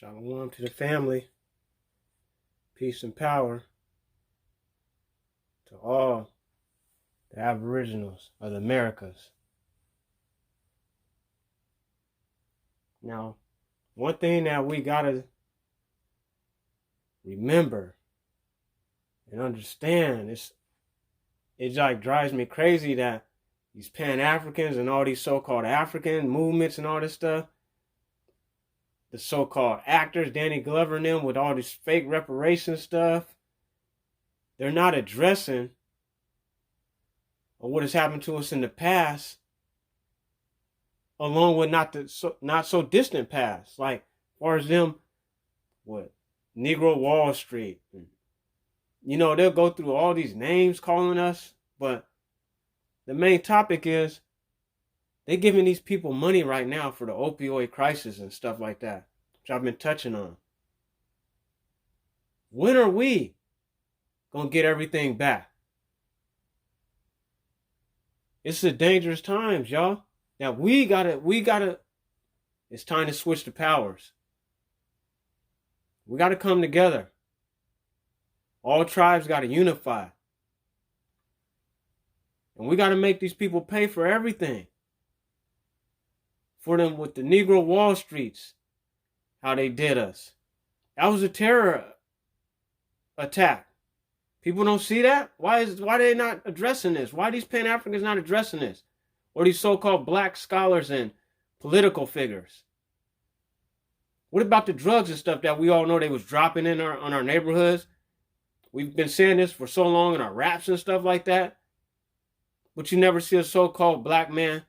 Shalawam to the family. Peace and power to all the aboriginals of the Americas. Now, one thing that we gotta remember and understand is it like drives me crazy that these Pan-Africans and all these so-called African movements and all this stuff, the so-called actors, Danny Glover and them with all this fake reparation stuff, they're not addressing what has happened to us in the past, along with not so distant past, like as far as them, Negro Wall Street. You know, they'll go through all these names calling us, but the main topic is they're giving these people money right now for the opioid crisis and stuff like that, which I've been touching on. When are we gonna get everything back? It's a dangerous times, y'all. Now we gotta, it's time to switch the powers. We gotta come together. All tribes gotta unify. And we gotta make these people pay for everything. For them with the Negro Wall Streets, how they did us. That was a terror attack. People don't see that? Why are they not addressing this? Why are these Pan-Africans not addressing this? Or these so-called black scholars and political figures? What about the drugs and stuff that we all know they was dropping in on our neighborhoods? We've been saying this for so long in our raps and stuff like that. But you never see a so-called black man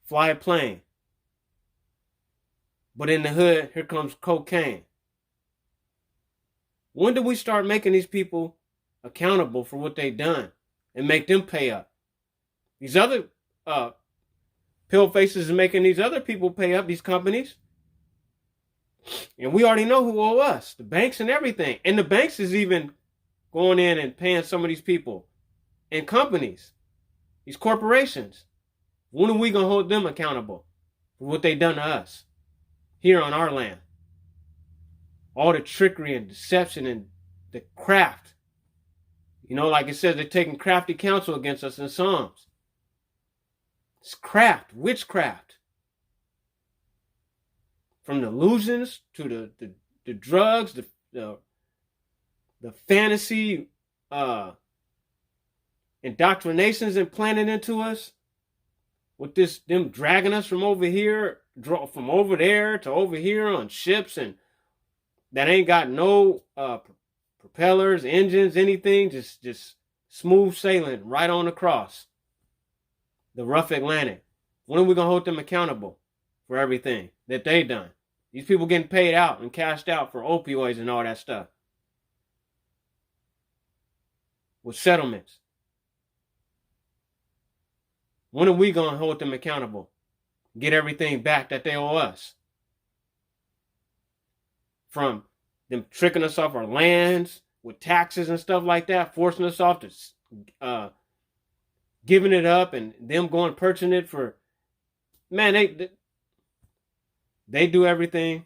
fly a plane. But in the hood, here comes cocaine. When do we start making these people accountable for what they've done and make them pay up? These other pill faces are making these other people pay up, these companies. And we already know who owe us, the banks and everything. And the banks is even going in and paying some of these people and companies, these corporations. When are we going to hold them accountable for what they've done to us here on our land? All the trickery and deception and the craft. You know, like it says, they're taking crafty counsel against us in Psalms. It's craft, witchcraft. From the illusions to the drugs, the fantasy indoctrinations implanted into us. With this, them dragging us from over here, from over there to over here on ships and that ain't got no propellers, engines, anything, just smooth sailing right on across the rough Atlantic. When are we going to hold them accountable for everything that they done? These people getting paid out and cashed out for opioids and all that stuff. With settlements. When are we going to hold them accountable? Get everything back that they owe us? From them tricking us off our lands with taxes and stuff like that, forcing us off to giving it up and them going purchasing it for, man, they do everything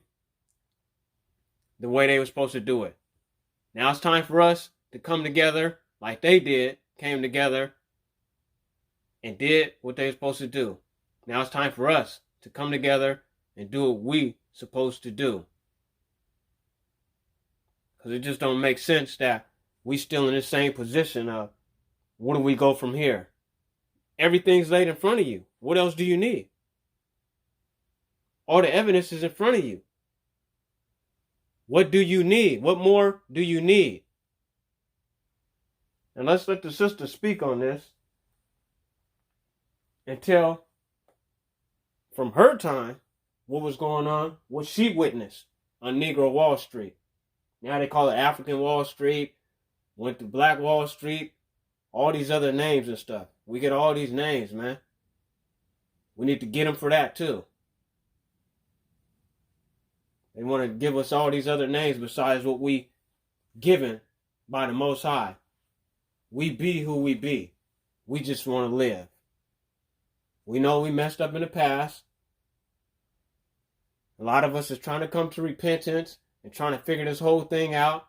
the way they were supposed to do it. Now it's time for us to come together like they came together and did what they were supposed to do. Now it's time for us to come together and do what we supposed to do. Because it just don't make sense that we still in the same position of where do we go from here? Everything's laid in front of you. What else do you need? All the evidence is in front of you. What do you need? What more do you need? And let's let the sister speak on this and tell from her time what was going on, what she witnessed on Negro Wall Street. Now they call it African Wall Street, went to Black Wall Street, all these other names and stuff. We get all these names, man. We need to get them for that too. They want to give us all these other names besides what we given by the Most High. We be who we be. We just want to live. We know we messed up in the past. A lot of us is trying to come to repentance and trying to figure this whole thing out.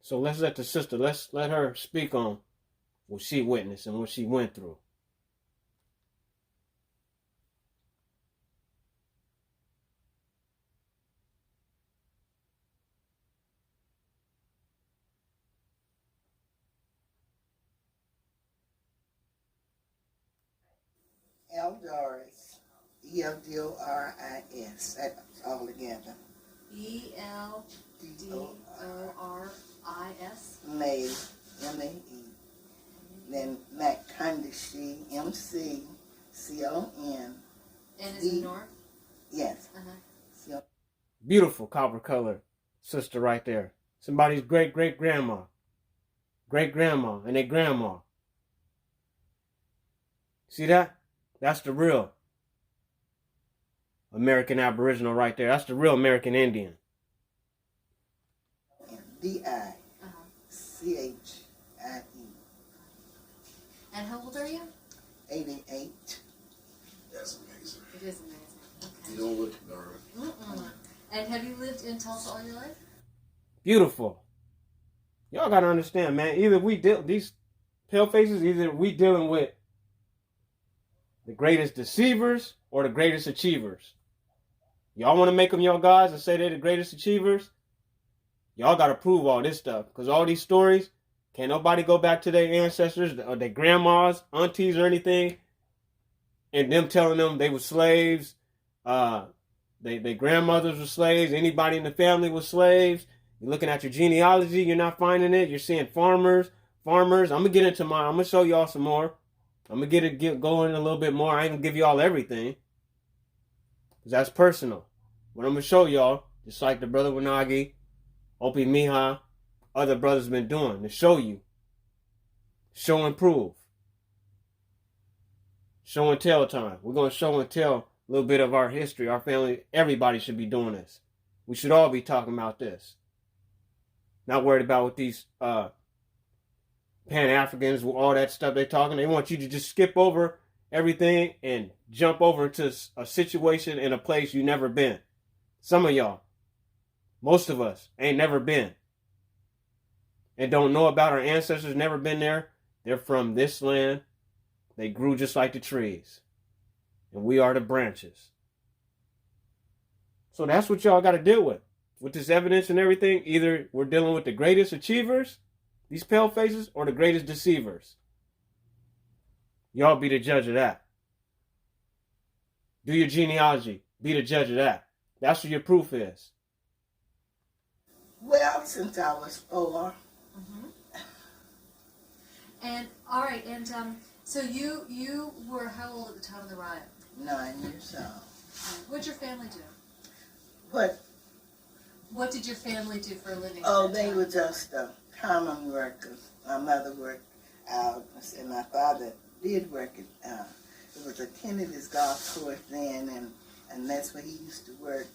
So let's let the sister, let's let her speak on what she witnessed and what she went through. Eldoris, Eldoris, that's all together. Eldoris. May, M-A-E. Then McCundishi, M-C-C-O-N. And is it north? Yes. Uh-huh. Beautiful copper color sister right there. Somebody's great-great-grandma. Great-grandma and their grandma. See that? That's the real American Aboriginal right there. That's the real American Indian. D-I-C-H-I-E. And how old are you? 88. That's amazing. It is amazing. Okay. You don't look nervous. And have you lived in Tulsa all your life? Beautiful. Y'all gotta understand, man. Either we deal these pale faces, either we dealing with the greatest deceivers or the greatest achievers. Y'all want to make them your guys and say they're the greatest achievers? Y'all got to prove all this stuff. Because all these stories, can't nobody go back to their ancestors or their grandmas, aunties, or anything, and them telling them they were slaves. Their grandmothers were slaves. Anybody in the family was slaves. You're looking at your genealogy. You're not finding it. You're seeing farmers. I'm going to get into mine. I'm going to show y'all some more. I'm going to get going a little bit more. I ain't going to give y'all everything. Because that's personal. But I'm going to show y'all, just like the brother Wanagi, Opie Miha, other brothers been doing, to show you. Show and prove. Show and tell time. We're going to show and tell a little bit of our history, our family. Everybody should be doing this. We should all be talking about this. Not worried about what these Pan-Africans, with all that stuff they're talking. They want you to just skip over everything and jump over to a situation in a place you never been. Some of y'all, most of us, ain't never been. And don't know about our ancestors, never been there. They're from this land. They grew just like the trees. And we are the branches. So that's what y'all got to deal with. With this evidence and everything, either we're dealing with the greatest achievers, these pale faces, or the greatest deceivers. Y'all be the judge of that. Do your genealogy. Be the judge of that. That's what your proof is. Well, since I was 4. And, all right, and so you were how old at the time of the riot? 9 years old. What'd your family do? What did your family do for a living? Oh, they were just common workers. My mother worked out, and my father did work it. It was a Kennedy's golf course then, and that's where he used to work.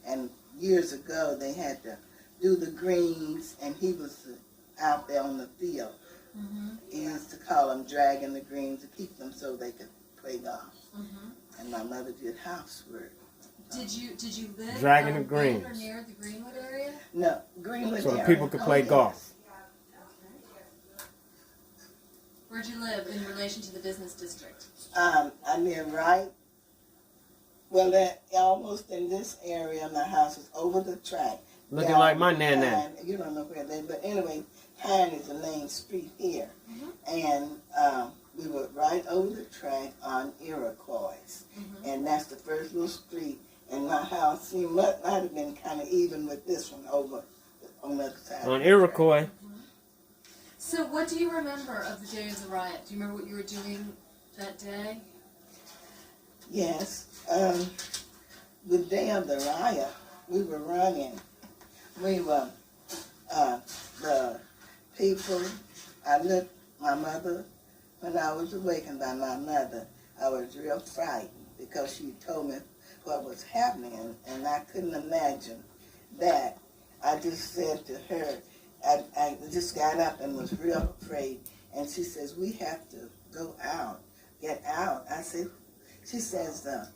And years ago, they had to do the greens, and he was out there on the field. He used to call them dragging the greens to keep them so they could play golf. And my mother did housework. Did you live dragging the greens or near the Greenwood area? No, Greenwood so area. people could play golf. Where'd you live in relation to the business district? I live right, almost in this area. My house is over the track. Looking like my nana. You don't know where they, but anyway, Pine is the main street here. And we were right over the track on Iroquois. And that's the first little street. And my house might have been kind of even with this one over on the other side. On Iroquois. So what do you remember of the day of the riot? Do you remember what you were doing that day? Yes. The day of the riot, we were running. We were, the people, I looked, my mother, when I was awakened by my mother, I was real frightened because she told me what was happening, and I couldn't imagine that. I just said to her, I just got up and was real afraid, and she says, we have to go out, get out. I said, She says the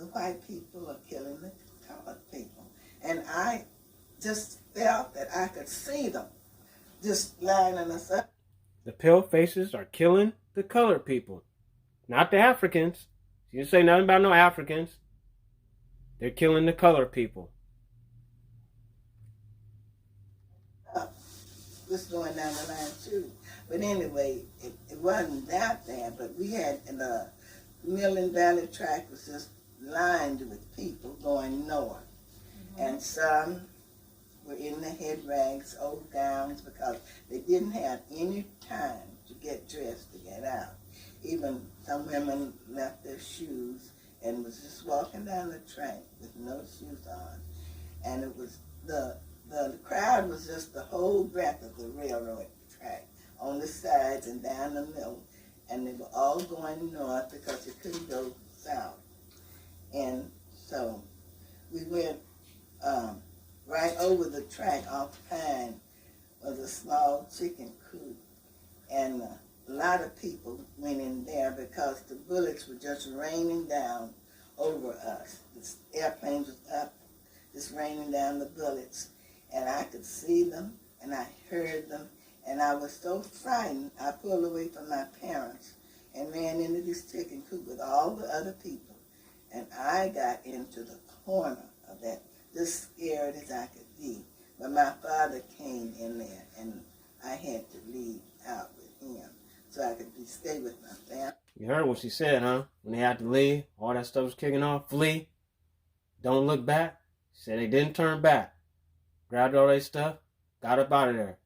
white people are killing the colored people. And I just felt that I could see them just lining us up. The pale faces are killing the colored people, not the Africans. She didn't say nothing about no Africans. They're killing the colored people. Just going down the line too. But anyway, it wasn't that bad, but we had the Million Valley track was just lined with people going north. And some were in the head rags, old gowns, because they didn't have any time to get dressed to get out. Even some women left their shoes and was just walking down the track with no shoes on. And it was the crowd was just the whole breadth of the railroad track, on the sides and down the middle. And they were all going north because you couldn't go south. And so we went right over the track off Pine was a small chicken coop. And a lot of people went in there because the bullets were just raining down over us. The airplanes was up, just raining down the bullets. And I could see them, and I heard them, and I was so frightened, I pulled away from my parents and ran into this chicken coop with all the other people. And I got into the corner of that, just scared as I could be. But my father came in there, and I had to leave out with him so I could stay with my family. You heard what she said, huh? When they had to leave, all that stuff was kicking off. Flee. Don't look back. She said they didn't turn back. Grabbed all their stuff, got up out of there.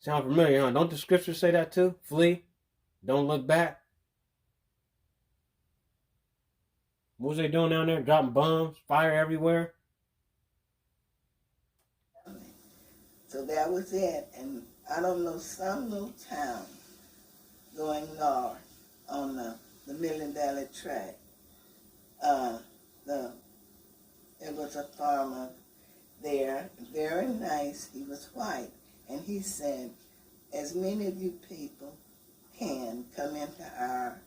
Sound familiar, huh? Don't the scriptures say that too? Flee. Don't look back. What was they doing down there? Dropping bombs, fire everywhere. So that was it. And I don't know, some little town going north on the Million Valley track. There was a farmer there, very nice. He was white. And he said, as many of you people can come into our,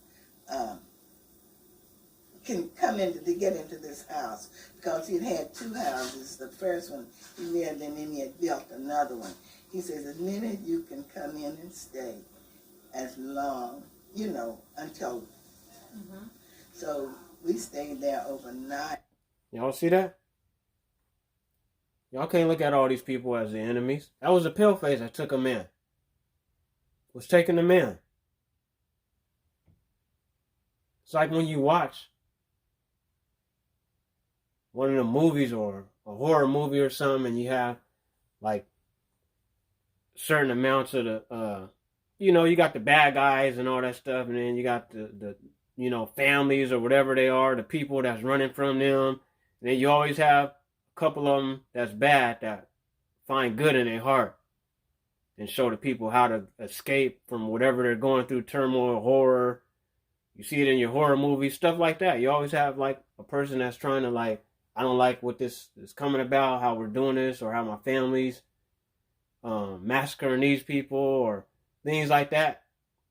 can come into, to get into this house. Because he'd had two houses. The first one he lived in, and he had built another one. He says, as many of you can come in and stay as long, you know, until. So we stayed there overnight. Y'all see that? Y'all can't look at all these people as the enemies. That was a paleface that took them in. Was taking them in. It's like when you watch one of the movies or a horror movie or something, and you have like certain amounts of the, you got the bad guys and all that stuff, and then you got the families or whatever they are, the people that's running from them. And then you always have a couple of them that's bad that find good in their heart and show the people how to escape from whatever they're going through, turmoil, horror. You see it in your horror movies, stuff like that. You always have like a person that's trying to like, I don't like what this is coming about, how we're doing this, or how my family's massacring these people or things like that.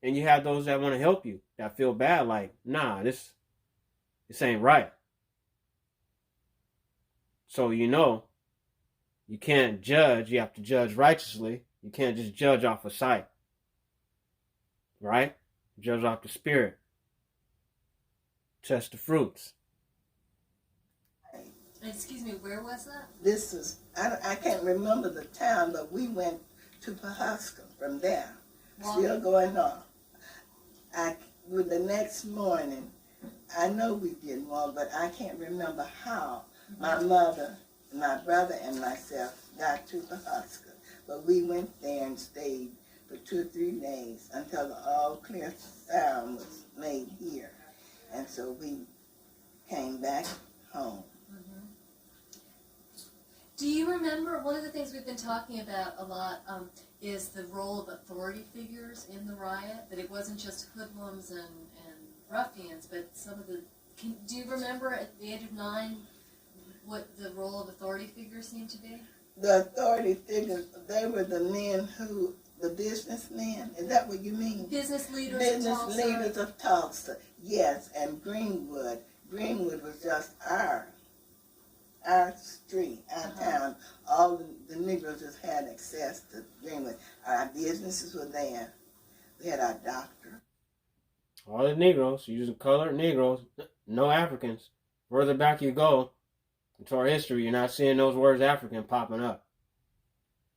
And you have those that want to help you, that feel bad, like, nah, this ain't right. So you can't judge. You have to judge righteously. You can't just judge off of sight. Right? Judge off the spirit. Test the fruits. Excuse me, where was that? This is, I can't remember the town, but we went to Pawhuska from there. Still going on. With the next morning, I know we did walk, but I can't remember how my mother, my brother, and myself got to Pawhuska. But we went there and stayed for 2 or 3 days until the all clear sound was made here. And so we came back home. Do you remember, one of the things we've been talking about a lot is the role of authority figures in the riot, that it wasn't just hoodlums and ruffians, but some of the, do you remember at the age of 9 what the role of authority figures seemed to be? The authority figures, they were the men who the businessmen. Is that what you mean? Business leaders of Business Tulsa. leaders of Tulsa. Yes, and Greenwood. Greenwood was just our street, our town. All the Negroes just had access to Greenwood. Our businesses were there. We had our doctor. All the Negroes, using colored Negroes, no Africans. Further back you go into our history, you're not seeing those words African popping up.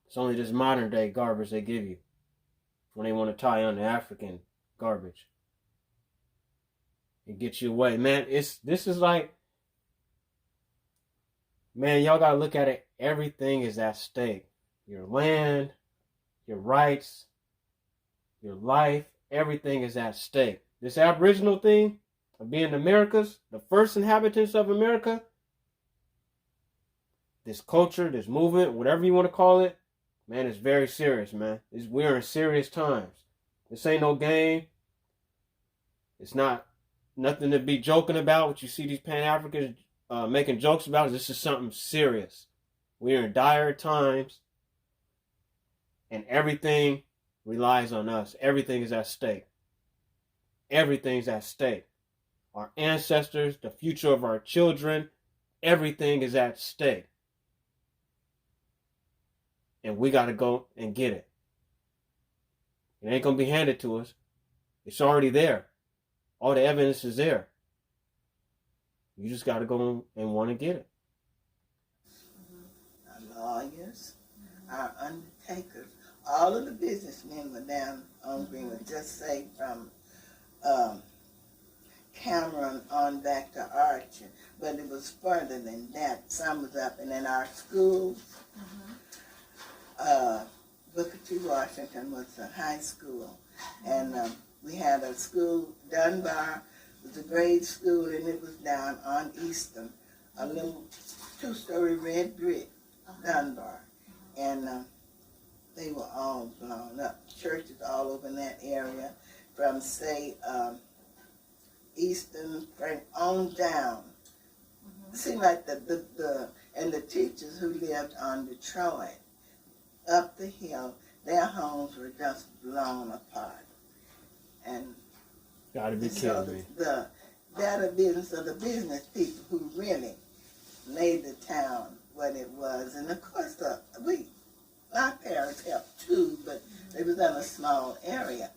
It's only this modern day garbage they give you when they want to tie on the African garbage. It gets you away. Man, this is like, man, y'all gotta look at it. Everything is at stake. Your land, your rights, your life, everything is at stake. This Aboriginal thing of being America's, the first inhabitants of America, this culture, this movement, whatever you want to call it, man, it's very serious, man. We're in serious times. This ain't no game. It's not nothing to be joking about. What you see these Pan-Africans making jokes about, this is something serious. We're in dire times, and everything relies on us. Everything is at stake. Everything's at stake. Our ancestors, the future of our children, everything is at stake. And we got to go and get it. It ain't going to be handed to us. It's already there. All the evidence is there. You just got to go and want to get it. Our lawyers, our undertakers, all of the businessmen were down on Greenwood, just say from Cameron on back to Archer. But it was further than that. Some was up, and in our schools, Booker T. Washington was a high school, and we had a school, Dunbar was a grade school, and it was down on Eastern, a little two-story red brick, Dunbar, and they were all blown up. Churches all over in that area, from say Eastern on down. It seemed like the teachers who lived on Detroit, up the hill, their homes were just blown apart. And Gotta be so kidding me. the better business of the business people who really made the town what it was. And of course, my parents helped too, but they was in a small area.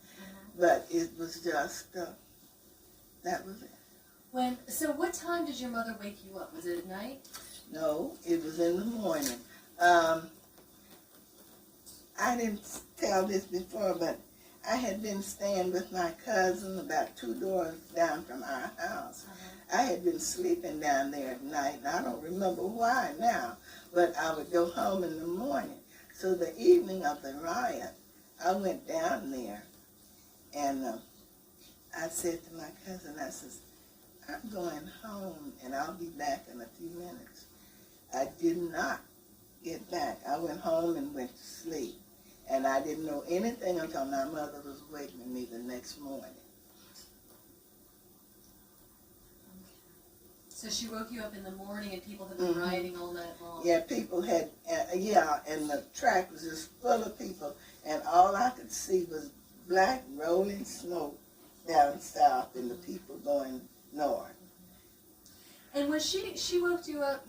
But it was just, that was it. So what time did your mother wake you up? Was it at night? No, it was in the morning. I didn't tell this before, but I had been staying with my cousin about 2 doors down from our house. I had been sleeping down there at night, and I don't remember why now, but I would go home in the morning. So the evening of the riot, I went down there, and I said to my cousin, I says, I'm going home, and I'll be back in a few minutes. I did not get back. I went home and went to sleep. And I didn't know anything until my mother was waking me the next morning. So she woke you up in the morning and people had been rioting all night long. Yeah, people had, and the track was just full of people. And all I could see was black rolling smoke down south and the people going north. And when she woke you up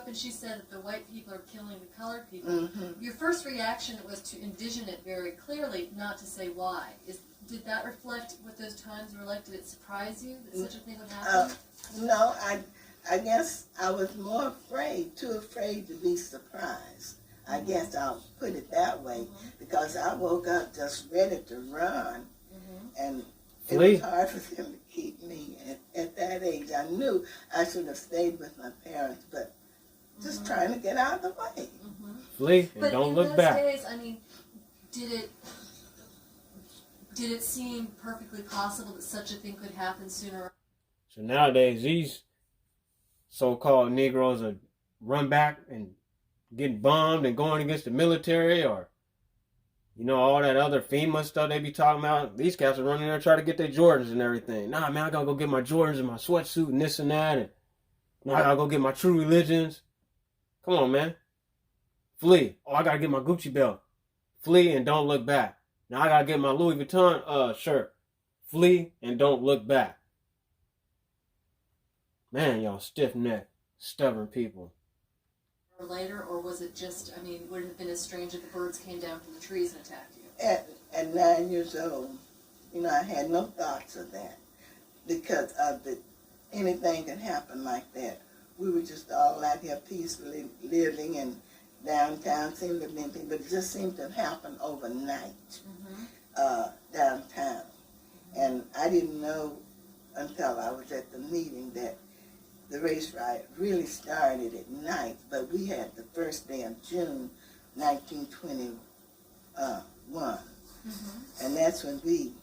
and she said that the white people are killing the colored people, your first reaction was to envision it very clearly, not to say why. Did that reflect what those times were like? Did it surprise you that such a thing would happen? No, I guess I was more too afraid to be surprised. I guess I'll put it that way, because I woke up just ready to run, and it was hard for them to keep me at that age. I knew I should have stayed with my parents, but just trying to get out of the way. Flee and don't look back. But in those days, I mean, did it seem perfectly possible that such a thing could happen sooner? So nowadays, these so-called Negroes are run back and getting bombed and going against the military, or all that other FEMA stuff they be talking about. These cats are running there trying to get their Jordans and everything. Nah, man, I gotta go get my Jordans and my sweatsuit and this and that, and I gotta go get my True Religions. Come on, man. Flee. Oh, I gotta get my Gucci belt. Flee and don't look back. Now I gotta get my Louis Vuitton shirt. Flee and don't look back. Man, y'all stiff-necked, stubborn people. Or later, or was it just, I mean, would it have been as strange if the birds came down from the trees and attacked you? At 9 years old, I had no thoughts of that because of anything can happen like that. We were just all out here peacefully living, and downtown seemed to be anything, but it just seemed to happen overnight downtown. And I didn't know until I was at the meeting that the race riot really started at night, but we had the first day of June 1921. And that's when we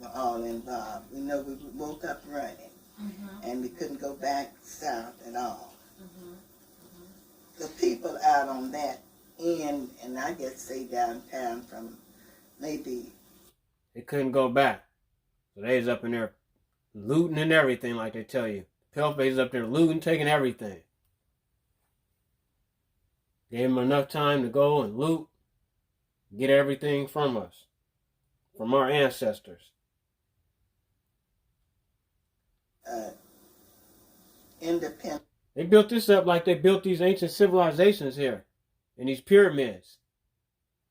were all involved. We woke up running, and we couldn't go back south at all. The people out on that end, and I guess say downtown from maybe... They couldn't go back. So they was up in there looting and everything like they tell you. Paleface up there looting, taking everything. Gave them enough time to go and loot, get everything from us, from our ancestors. Independent. They built this up like they built these ancient civilizations here, in these pyramids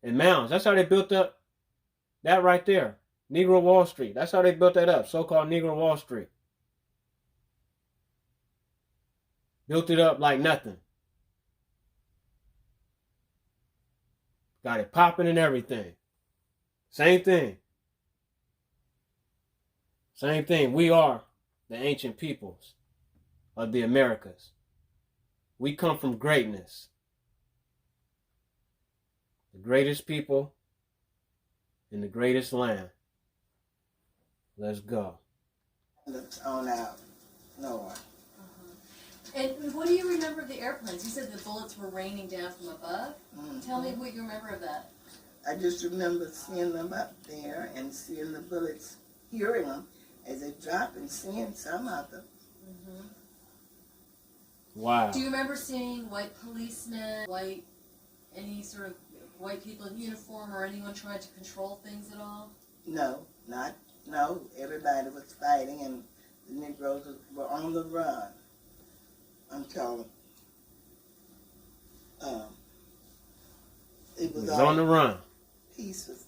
and mounds. That's how they built up that right there, Negro Wall Street. That's how they built that up, so-called Negro Wall Street. Built it up like nothing. Got it popping and everything. Same thing. Same thing. We are the ancient peoples of the Americas. We come from greatness. The greatest people in the greatest land. Let's go. Looks on out north. And what do you remember of the airplanes? You said the bullets were raining down from above. Tell me what you remember of that. I just remember seeing them up there and seeing the bullets, hearing them as they drop and seeing some of them. Wow. Do you remember seeing white policemen, any sort of white people in uniform, or anyone trying to control things at all? No. Everybody was fighting, and the Negroes were on the run until it was on the run. Peace was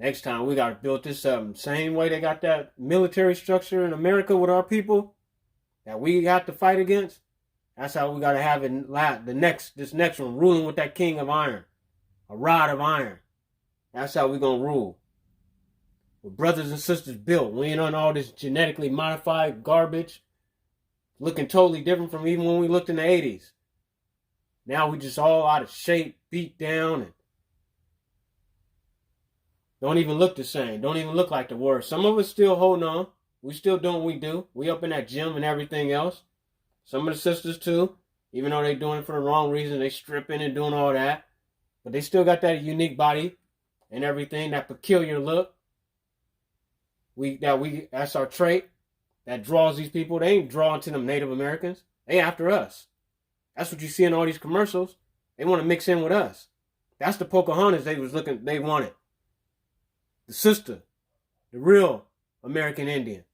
Next time we got to build this up. Same way they got that military structure in America with our people that we got to fight against. That's how we got to have it. This next one, ruling with that king of iron, a rod of iron. That's how we gonna rule. With brothers and sisters built. We ain't on all this genetically modified garbage. Looking totally different from even when we looked in the 80s. Now we just all out of shape, beat down, and don't even look the same. Don't even look like the worst. Some of us still holding on. We still doing what we do. We up in that gym and everything else. Some of the sisters too, even though they doing it for the wrong reason, they stripping and doing all that. But they still got that unique body and everything, that peculiar look. That's our trait that draws these people. They ain't drawing to them Native Americans. They after us. That's what you see in all these commercials. They want to mix in with us. That's the Pocahontas they wanted. The sister, the real American Indian.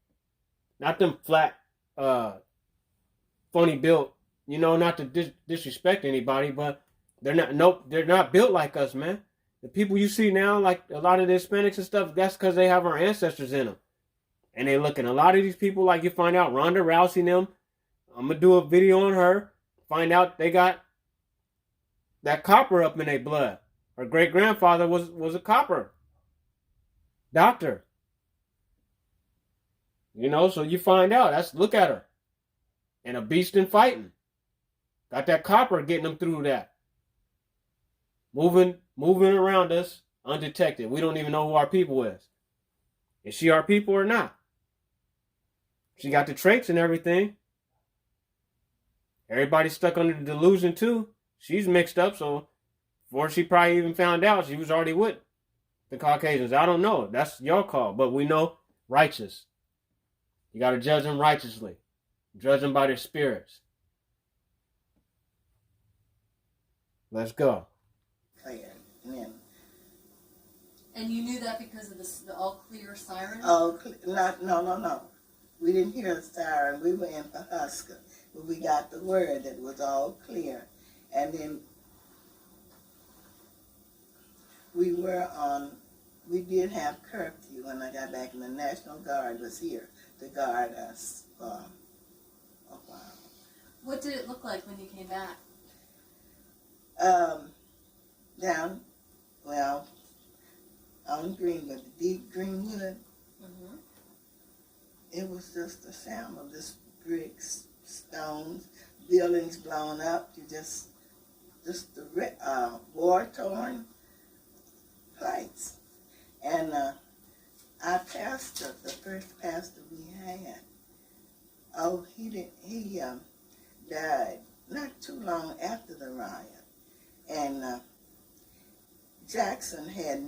Not them flat, funny built, not to disrespect anybody, but they're not built like us, man. The people you see now, like a lot of the Hispanics and stuff, that's because they have our ancestors in them. And they looking, a lot of these people, like you find out, Ronda Rousey and them, I'm going to do a video on her, find out they got that copper up in their blood. Her great-grandfather was a copper doctor. So you find out, look at her. And a beast in fighting. Got that copper getting them through that. Moving around us undetected. We don't even know who our people is. Is she our people or not? She got the traits and everything. Everybody's stuck under the delusion too. She's mixed up, so before she probably even found out, she was already with the Caucasians. I don't know. That's your call. But we know righteous. You got to judge them righteously. Judge them by their spirits. Let's go. And you knew that because of the all clear siren? Oh, no. We didn't hear a siren. We were in Pahuska, but we got the word that it was all clear. And then we did have curfew when I got back, and the National Guard was here to guard us for a while. What did it look like when you came back? Down, well, on Greenwood, the deep Greenwood, Mm-hmm. it was just a sound of just bricks, stones, buildings blown up. Just the war-torn plates. And our pastor, the first pastor we had, he died not too long after the riot. And Jackson had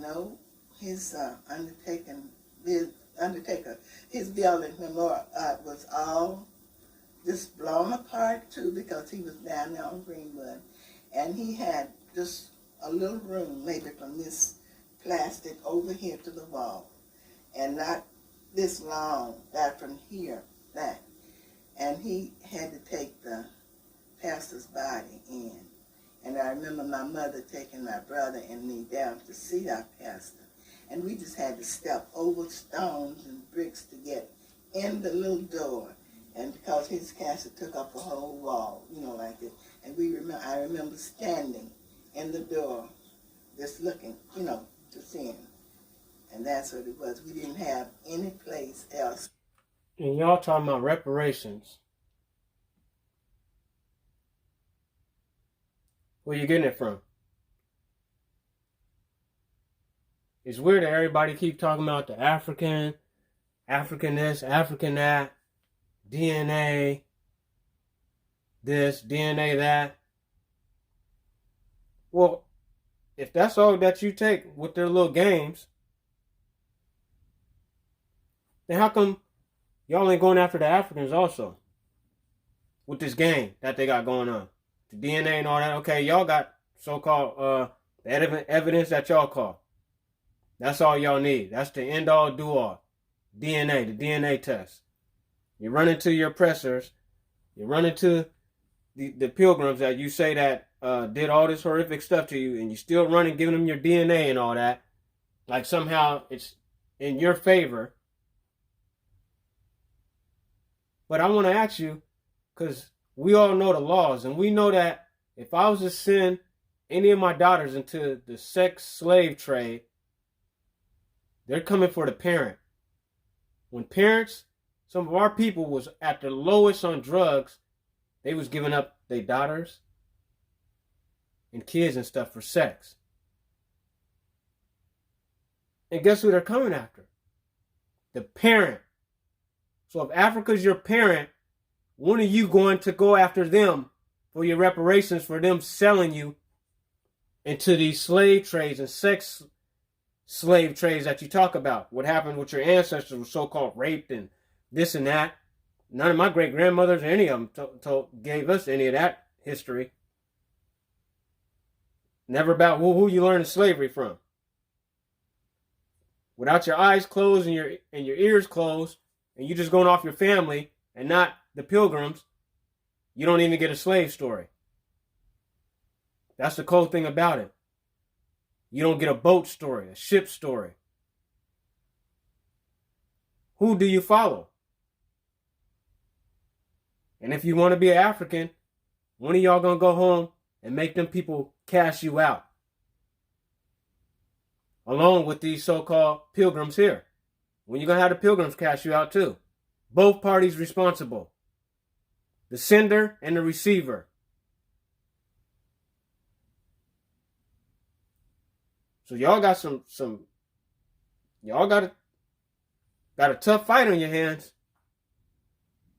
his his building was all just blown apart too, because he was down there on Greenwood. And he had just a little room maybe from this plastic over here to the wall, and not this long, that from here back. And he had to take the pastor's body in. And I remember my mother taking my brother and me down to see our pastor. And we just had to step over stones and bricks to get in the little door. And because his casket took up a whole wall, like it. And I remember standing in the door, just looking, to see him. And that's what it was. We didn't have any place else. And y'all talking about reparations. Where you getting it from? It's weird that everybody keep talking about the African this, African that, DNA this, DNA that. Well, if that's all that you take with their little games, then how come y'all ain't going after the Africans also? With this game that they got going on. The DNA and all that. Okay, y'all got so-called evidence that y'all call. That's all y'all need. That's the end-all, do-all. DNA, the DNA test. You run into your oppressors. You run into the pilgrims that you say that did all this horrific stuff to you, and you still running, giving them your DNA and all that. Like somehow it's in your favor. But I want to ask you, because we all know the laws, and we know that if I was to send any of my daughters into the sex slave trade, they're coming for the parent. When parents, some of our people was at the lowest on drugs, they was giving up their daughters and kids and stuff for sex. And guess who they're coming after? The parent. So if Africa's your parent, when are you going to go after them for your reparations for them selling you into these slave trades and sex slave trades that you talk about? What happened with your ancestors was so-called raped and this and that. None of my great-grandmothers or any of them gave us any of that history. Never about who you learned slavery from. Without your eyes closed and your ears closed, and you just going off your family and not the pilgrims, you don't even get a slave story. That's the cold thing about it. You don't get a boat story, a ship story. Who do you follow? And if you want to be an African, when are y'all going to go home and make them people cash you out? Along with these so-called pilgrims here. When you going to have the pilgrims cash you out too? Both parties responsible. The sender and the receiver. So y'all got y'all got a tough fight on your hands.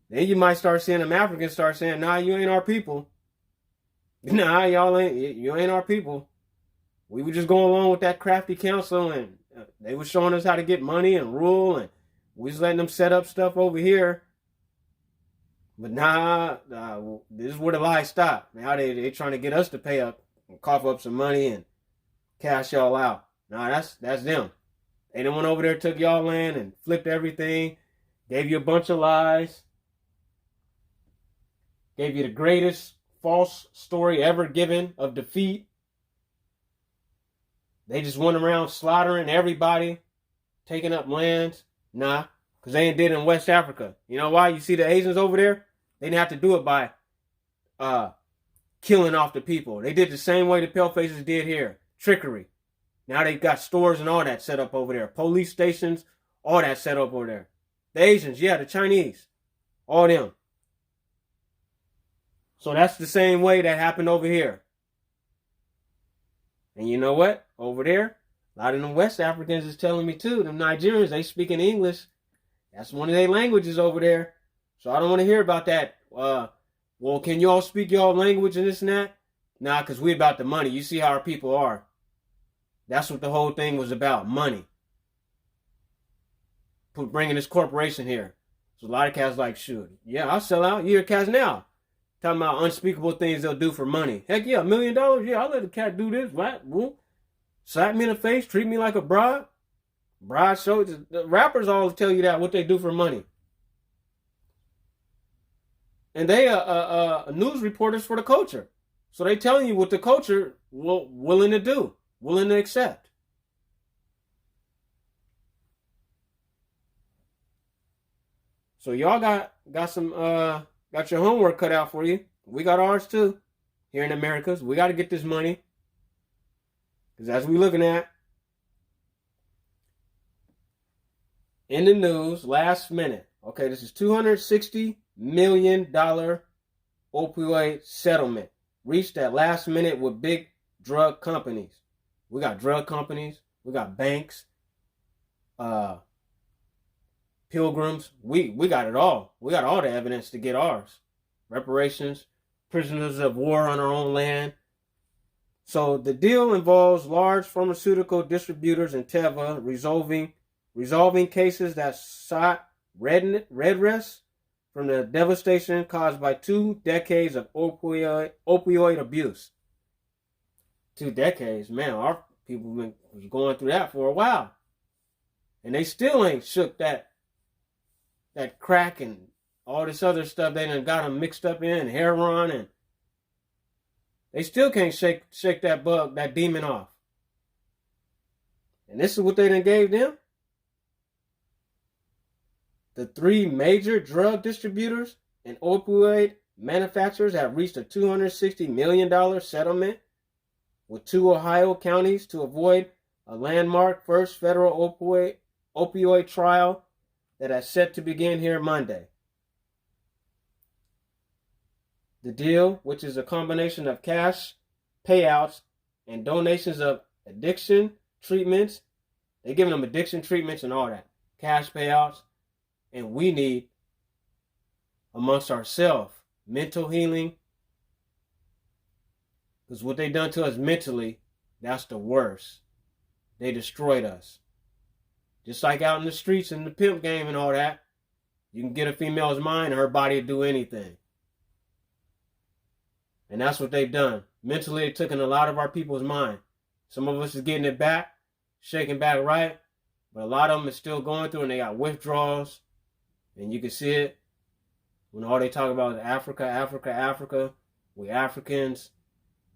Then you might start seeing them Africans start saying, nah, you ain't our people. Nah, you ain't our people. We were just going along with that crafty counsel, and they were showing us how to get money and rule, and we was letting them set up stuff over here. But nah, this is where the lies stop. Now they trying to get us to pay up and cough up some money and cash y'all out. Nah, that's them. They done went over there, took y'all land and flipped everything, gave you a bunch of lies, gave you the greatest false story ever given of defeat. They just went around slaughtering everybody, taking up lands. Nah, because they ain't did it in West Africa. You know why? You see the Asians over there? They didn't have to do it by killing off the people. They did the same way the palefaces did here. Trickery. Now they got stores and all that set up over there. Police stations, all that set up over there. The Asians, yeah, the Chinese. All them. So that's the same way that happened over here. And you know what? Over there, a lot of them West Africans is telling me too. Them Nigerians, they speaking English. That's one of their languages over there. So I don't want to hear about that. Well, can you all speak your language and this and that? Nah, because we about the money. You see how our people are. That's what the whole thing was about, money. Bringing this corporation here. So a lot of cats like, shoot, yeah, I'll sell out. You hear cats now talking about unspeakable things they'll do for money. Heck yeah, $1 million? Yeah, I'll let a cat do this. What? Slap me in the face, treat me like a broad. Broad show. The rappers all tell you that, what they do for money. And they news reporters for the culture. So they telling you what the culture willing to do, willing to accept. So y'all got some got your homework cut out for you. We got ours too. Here in Americas. We got to get this money. Because as we looking at in the news last minute. Okay, this is $260 million opioid settlement reached at last minute with big drug companies. We got drug companies, we got banks, pilgrims. We got it all. We got all the evidence to get ours. Reparations, prisoners of war on our own land. So the deal involves large pharmaceutical distributors in Teva resolving cases that sought redress from the devastation caused by 2 decades of opioid abuse. 2 decades, man, our people been going through that for a while. And they still ain't shook that crack and all this other stuff they done got them mixed up in, heroin, and they still can't shake that bug, that demon off. And this is what they done gave them. The 3 major drug distributors and opioid manufacturers have reached a $260 million settlement with 2 Ohio counties to avoid a landmark first federal opioid trial that is set to begin here Monday. The deal, which is a combination of cash payouts and donations of addiction treatments, they're giving them addiction treatments and all that, cash payouts, and we need amongst ourselves mental healing, because what they done to us mentally, that's the worst. They destroyed us. Just like out in the streets in the pimp game and all that, you can get a female's mind and her body to do anything. And that's what they've done. Mentally, they took in a lot of our people's mind. Some of us is getting it back, shaking back right, but a lot of them is still going through and they got withdrawals. And you can see it when all they talk about is Africa, Africa, Africa. We Africans.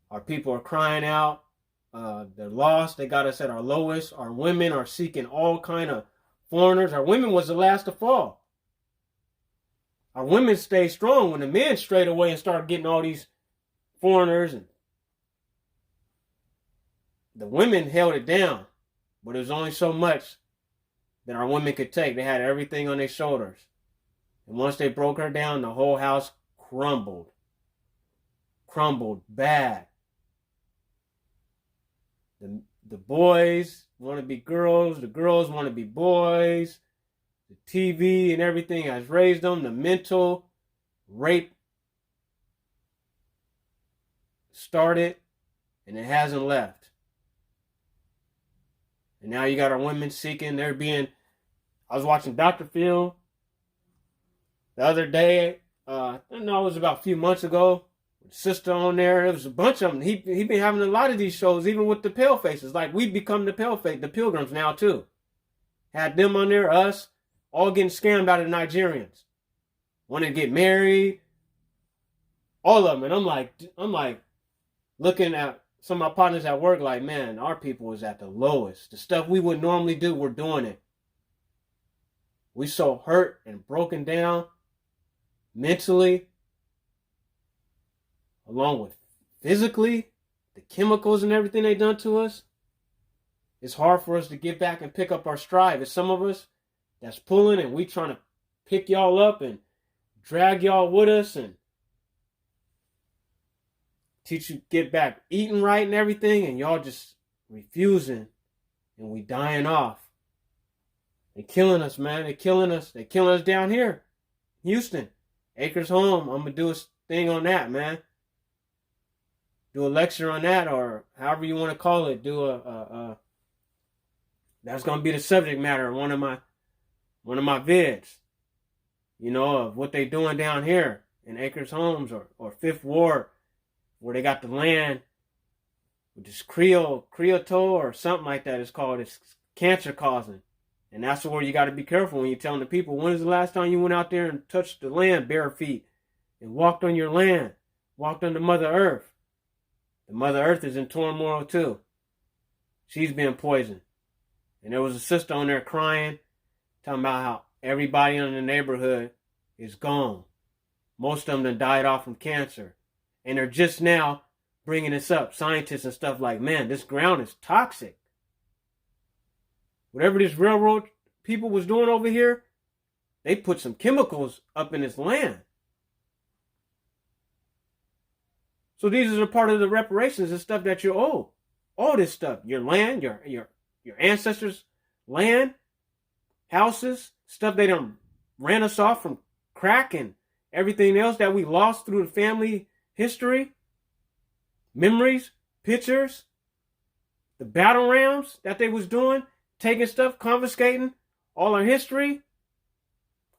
Our people are crying out. They're lost. They got us at our lowest. Our women are seeking all kind of foreigners. Our women was the last to fall. Our women stayed strong when the men strayed away and started getting all these foreigners. And the women held it down. But it was only so much that our women could take. They had everything on their shoulders. And once they broke her down, the whole house crumbled. Crumbled bad. The boys want to be girls. The girls want to be boys. The TV and everything has raised them. The mental rape started and it hasn't left. And now you got our women seeking. I was watching Dr. Phil the other day. I know it was about a few months ago. Sister on there. There was a bunch of them. He been having a lot of these shows, even with the pale faces. Like we become the pilgrims now too. Had them on there, us, all getting scammed out of Nigerians. Want to get married, all of them. And I'm like looking at some of my partners at work like, man, our people is at the lowest. The stuff we would normally do, we're doing it. We so hurt and broken down mentally, along with physically, the chemicals and everything they done to us. It's hard for us to get back and pick up our stride. It's some of us that's pulling and we trying to pick y'all up and drag y'all with us and teach you get back eating right and everything, and y'all just refusing, and we dying off. They killing us, man. They killing us. They killing us down here, Houston, Acres Home. I'm gonna do a thing on that, man. Do a lecture on that, or however you want to call it. Do a that's gonna be the subject matter of one of my vids. You know, of what they doing down here in Acres Homes or Fifth Ward, where they got the land with this creoto or something like that. It's called. It's cancer causing. And that's where you got to be careful when you're telling the people, when is the last time you went out there and touched the land bare feet and walked on your land, walked on the Mother Earth? The Mother Earth is in turmoil too. She's being poisoned. And there was a sister on there crying, talking about how everybody in the neighborhood is gone. Most of them done died off from cancer. And they're just now bringing this up. Scientists and stuff like, man, this ground is toxic. Whatever this railroad people was doing over here, they put some chemicals up in this land. So these are a part of the reparations and stuff that you owe. All this stuff, your land, your ancestors' land, houses, stuff they done ran us off from crack and everything else that we lost through the family history, memories, pictures, the battle rams that they was doing, taking stuff, confiscating, all our history,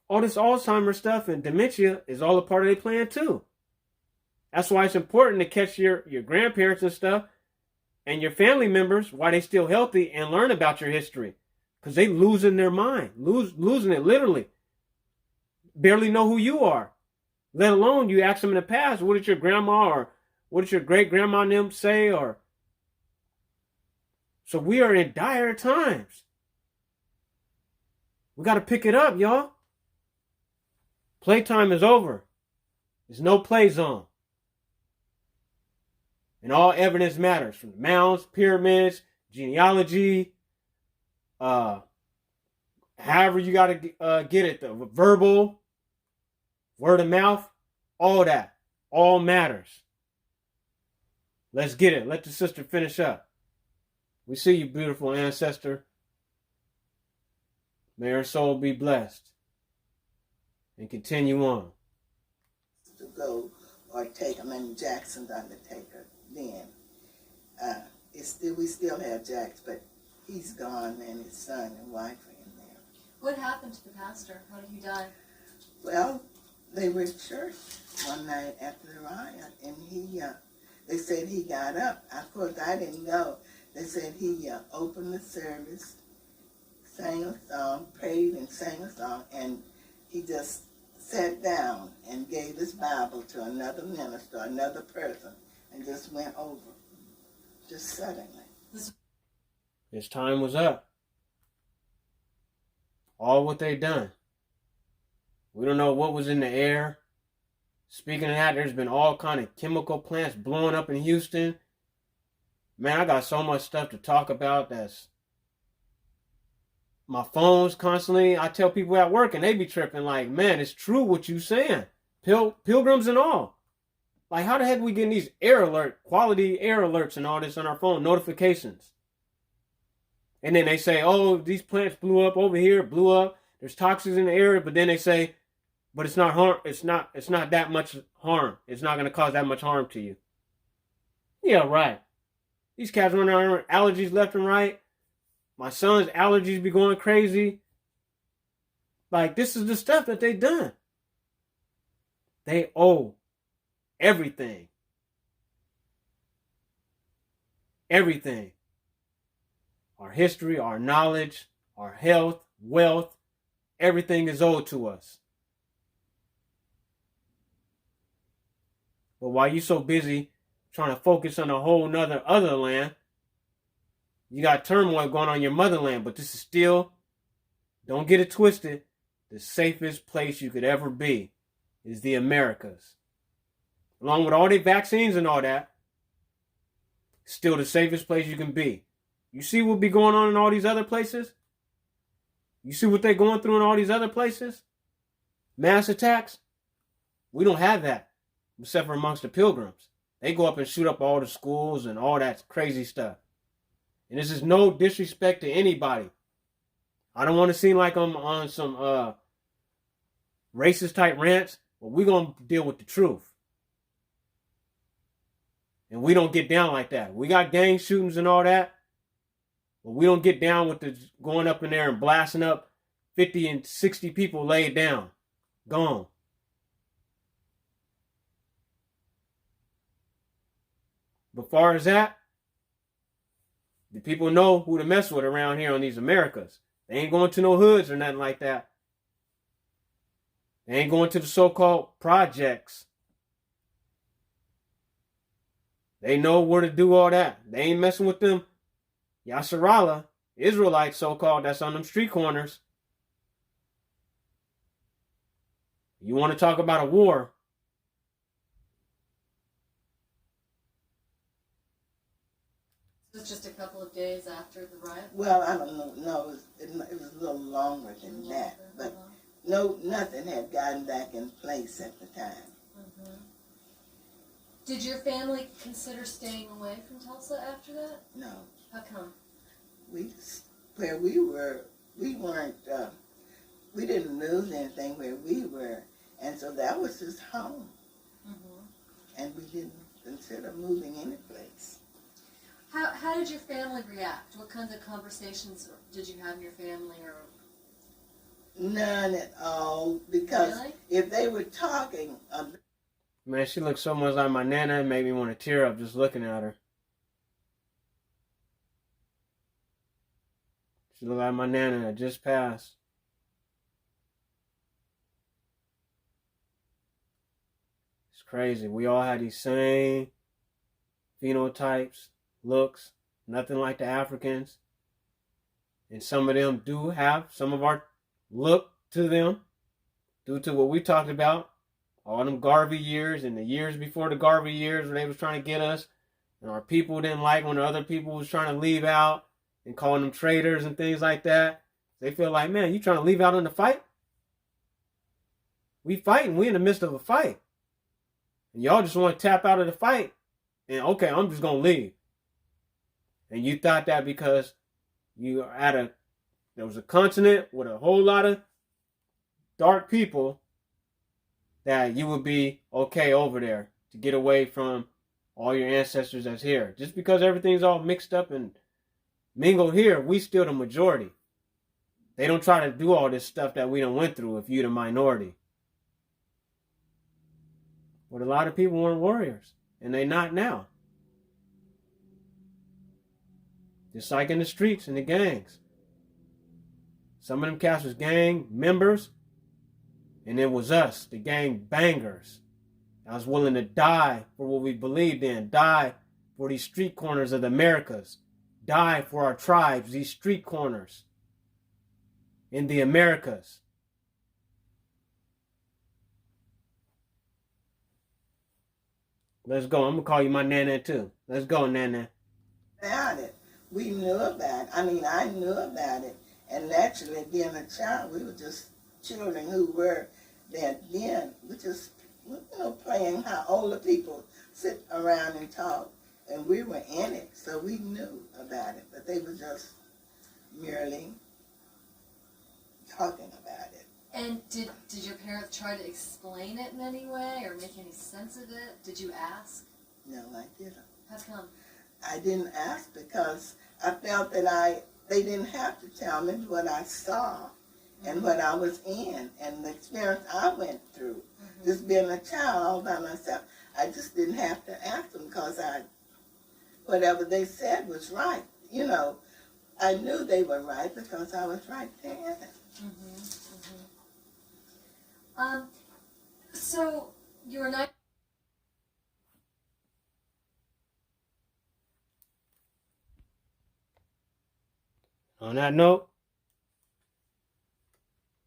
all this Alzheimer's stuff and dementia is all a part of their plan too. That's why it's important to catch your grandparents and stuff and your family members while they still healthy and learn about your history. Because they losing their mind, losing it literally. Barely know who you are. Let alone you ask them in the past, what did your grandma or what did your great-grandma and them say? Or so we are in dire times. We got to pick it up, y'all. Playtime is over. There's no play zone. And all evidence matters, from the mounds, pyramids, genealogy, however you got to get it, the verbal, word of mouth, all that, all matters. Let's get it. Let the sister finish up. We see you, beautiful ancestor. May her soul be blessed. And continue on. To go or take them in Jackson's undertaker then. We still have Jax, but he's gone and his son and wife are in there. What happened to the pastor? How did he die? Well, they were at church one night after the riot, and they said he got up. Of course, I didn't know. They said he opened the service, sang a song, prayed and sang a song, and he just sat down and gave his Bible to another minister, another person, and just went over, just suddenly. His time was up. All what they done. We don't know what was in the air. Speaking of that, there's been all kind of chemical plants blowing up in Houston. Man, I got so much stuff to talk about. That's my phone's constantly. I tell people at work and they be tripping like, man, it's true what you saying. Pilgrims and all. Like, how the heck we getting these quality air alerts and all this on our phone, notifications? And then they say, oh, these plants blew up over here, blew up. There's toxins in the air, but then they say, but it's not harm. It's not that much harm. It's not going to cause that much harm to you. Yeah, right. These cats running around with allergies left and right. My son's allergies be going crazy. Like, this is the stuff that they done. They owe everything. Everything. Our history, our knowledge, our health, wealth, everything is owed to us. But while you're so busy trying to focus on a whole nother other land, you got turmoil going on in your motherland. But this is still, don't get it twisted, the safest place you could ever be is the Americas. Along with all the vaccines and all that, still the safest place you can be. You see what be going on in all these other places? You see what they're going through in all these other places? Mass attacks? We don't have that, except for amongst the pilgrims. They go up and shoot up all the schools and all that crazy stuff. And this is no disrespect to anybody. I don't want to seem like I'm on some racist type rants, but we're going to deal with the truth. And we don't get down like that. We got gang shootings and all that, but we don't get down with the going up in there and blasting up 50 and 60 people laid down. Gone. But far as that, the people know who to mess with around here on these Americas. They ain't going to no hoods or nothing like that. They ain't going to the so-called projects. They know where to do all that. They ain't messing with them Yasharala, Israelites so-called, that's on them street corners. You want to talk about a war? It was just a couple of days after the riot? Well, I don't know. No, it was a little longer than that. But no, nothing had gotten back in place at the time. Mm-hmm. Did your family consider staying away from Tulsa after that? No. How come? Where we were, we weren't, we didn't lose anything where we were. And so that was just home. Mm-hmm. And we didn't consider moving any place. How did your family react? What kinds of conversations did you have in your family? Or none at all. Because really? If they were talking... Man, she looks so much like my nana, it made me want to tear up just looking at her. She looked like my nana that just passed. It's crazy. We all had these same phenotypes, looks, nothing like the Africans. And some of them do have some of our look to them due to what we talked about. All them Garvey years and the years before the Garvey years when they was trying to get us. And our people didn't like when the other people was trying to leave out and calling them traitors and things like that. They feel like, man, you trying to leave out in the fight? We fighting. We in the midst of a fight. And y'all just want to tap out of the fight. And okay, I'm just going to leave. And you thought that because you are there was a continent with a whole lot of dark people that you would be okay over there to get away from all your ancestors that's here. Just because everything's all mixed up and mingled here, we still the majority. They don't try to do all this stuff that we done went through if you're the minority. But a lot of people weren't warriors, and they not now. Just like in the streets and the gangs. Some of them cats was gang members, and it was us, the gang bangers. I was willing to die for what we believed in, die for these street corners of the Americas, die for our tribes, these street corners in the Americas. Let's go. I'm going to call you my Nana too. Let's go, Nana. About it. We knew about it. I mean, I knew about it. And naturally, being a child, we were just children who were then we just, playing how older people sit around and talk. And we were in it, so we knew about it. But they were just merely talking about it. And did your parents try to explain it in any way or make any sense of it? Did you ask? No, I didn't. How come? I didn't ask because I felt that they didn't have to tell me what I saw and what I was in and the experience I went through. Mm-hmm. Just being a child all by myself, I just didn't have to ask them because whatever they said was right. I knew they were right because I was right there. So you were not. On that note,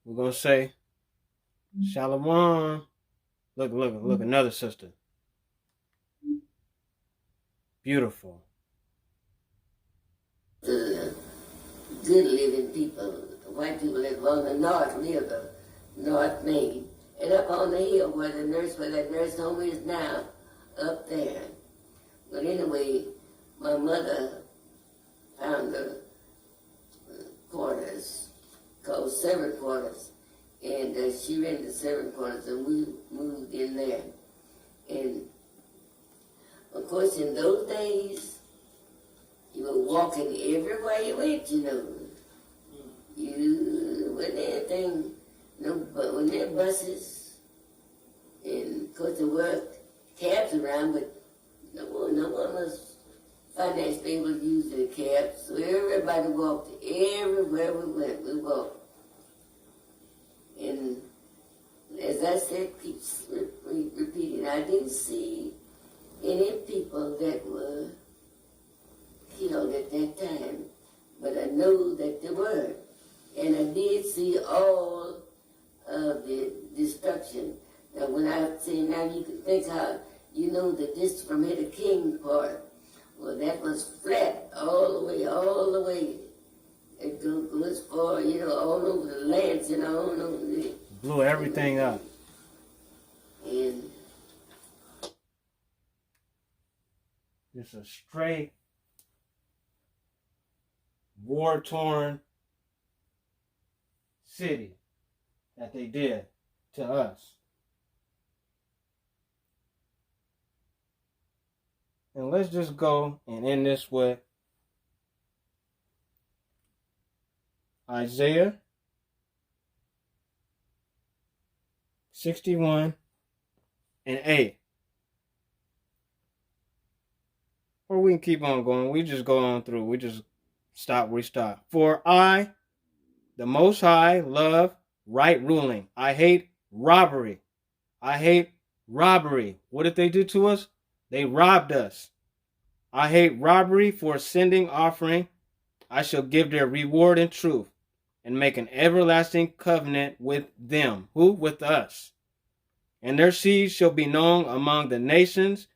we're going to say, SHALAWAM. Look, another sister. Beautiful. The good living people, the white people that on the north near the North Main, and up on the hill where that nurse home is now, up there. But anyway, my mother found the quarters called servant quarters, and she rented servant quarters, and we moved in there. And of course, in those days, you were walking everywhere you went, you know. You wasn't anything, but when there were buses, and of course there were cabs around, but no one was financially able to use the cab, so everybody walked. Everywhere we went, we walked. And as I said, keeps repeating, I didn't see any people that were killed at that time, but I know that there were. And I did see all of the destruction. Now when I say now, you can think how, you know, the distance from here to King part, well, that was flat all the way. It goes far, you know, all over the lands and all over the... Blew everything up. And It's a straight, war-torn city that they did to us. And let's just go and end this with Isaiah 61:8. Or we can keep on going. We just go on through. We just stop where we stop. For I, the Most High, love right ruling. I hate robbery. I hate robbery. What did they do to us? They robbed us. I hate robbery. For sending offering, I shall give their reward in truth, and make an everlasting covenant with them. Who? With us. And their seed shall be known among the nations,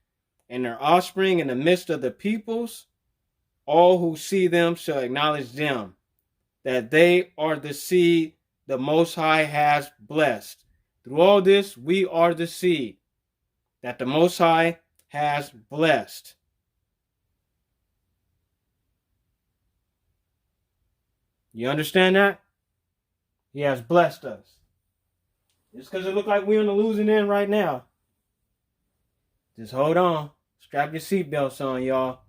and their offspring in the midst of the peoples. All who see them shall acknowledge them, that they are the seed the Most High has blessed. Through all this, we are the seed that the Most High has blessed. You understand that? He has blessed us. Just because it looks like we're on the losing end right now, just hold on. Strap your seatbelts on, y'all.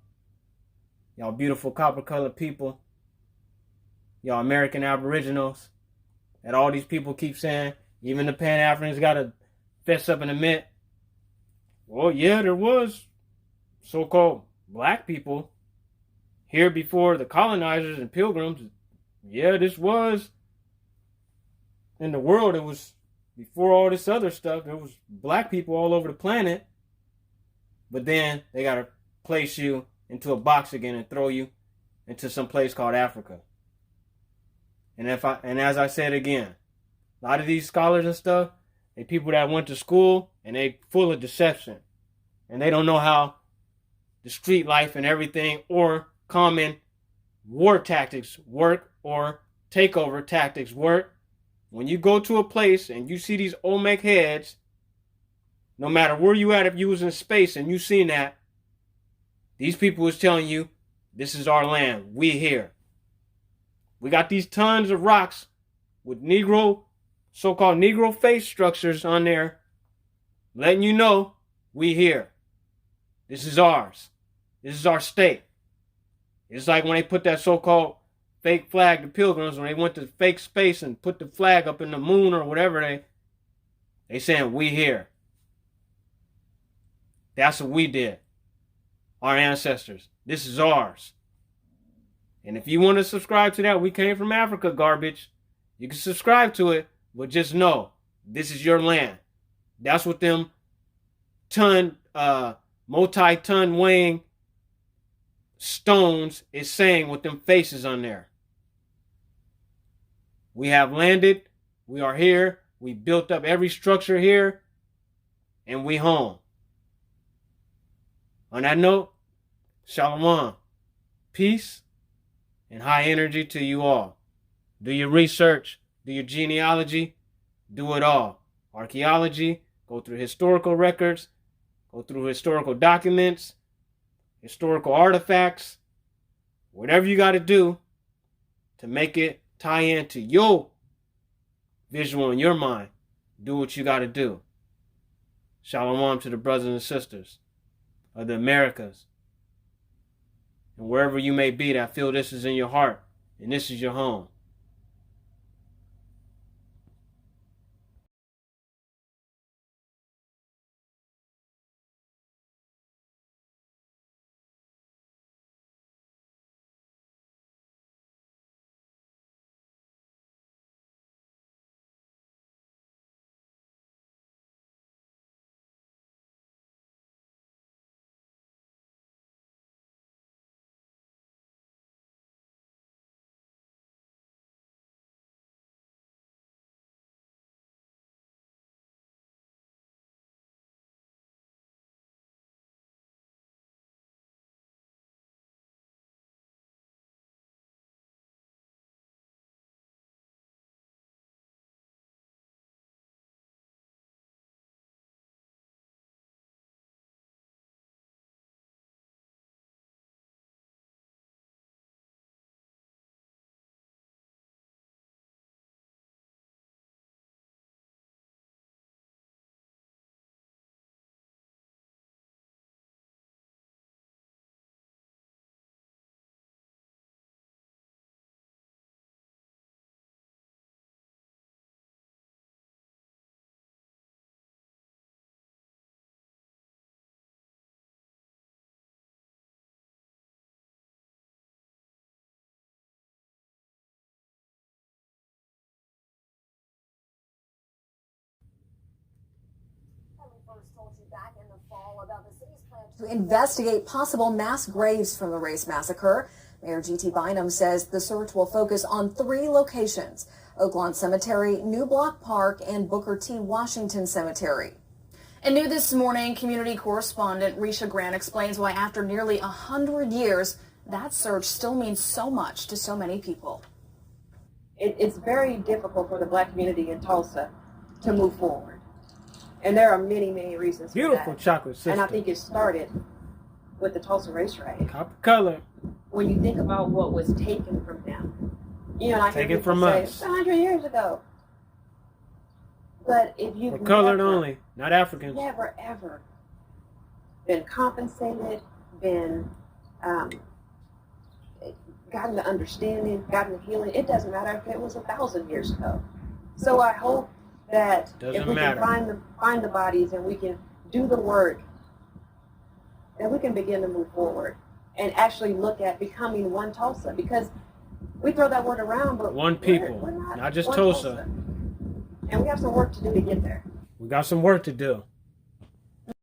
Y'all beautiful copper-colored people. Y'all American Aboriginals. That all these people keep saying, even the Pan-Africans got to fess up and admit, well, yeah, there was so-called black people here before the colonizers and pilgrims. Yeah, this was in the world. It was before all this other stuff. There was black people all over the planet. But then they got to place you into a box again and throw you into some place called Africa. And as I said again, a lot of these scholars and stuff, they people that went to school and they full of deception. And they don't know how the street life and everything or common war tactics work or takeover tactics work. When you go to a place and you see these Olmec heads, no matter where you at, if you was in space and you seen that, these people was telling you, this is our land. We here. We got these tons of rocks with so-called Negro face structures on there, letting you know, we here. This is ours. This is our state. It's like when they put that so-called fake flag, the pilgrims, when they went to fake space and put the flag up in the moon or whatever, they saying, we here. That's what we did. Our ancestors. This is ours. And if you want to subscribe to that, we came from Africa garbage, you can subscribe to it, but just know this is your land. That's what them multi-ton weighing stones is saying with them faces on there. We have landed. We are here. We built up every structure here. And we home. On that note, Shalawam. Peace and high energy to you all. Do your research. Do your genealogy. Do it all. Archaeology. Go through historical records. Go through historical documents. Historical artifacts. Whatever you got to do to make it tie into your visual in your mind. Do what you got to do. Shalom to the brothers and sisters of the Americas. And wherever you may be that feel this is in your heart and this is your home. Told you back in the fall about the city's plan to investigate possible mass graves from the race massacre. Mayor G.T. Bynum says the search will focus on 3 locations: Oaklawn Cemetery, New Block Park, and Booker T. Washington Cemetery. And new this morning, community correspondent Risha Grant explains why after nearly 100 years, that search still means so much to so many people. It's very difficult for the black community in Tulsa to move forward. And there are many, many reasons for Beautiful that. chocolate sister. And I think it started with the Tulsa race riot. Copper color. When you think about what was taken from them. You know, I hear Take it people from say, us. 100 years ago. But if you've We're colored never, only, not Africans. never, ever been compensated, been gotten the understanding, gotten the healing, it doesn't matter if it was 1,000 years ago. So I hope that Doesn't if we matter. can find the bodies and we can do the work, then we can begin to move forward and actually look at becoming one Tulsa, because we throw that word around, but One people, we're not just one Tulsa. And we have some work to do to get there. We got some work to do.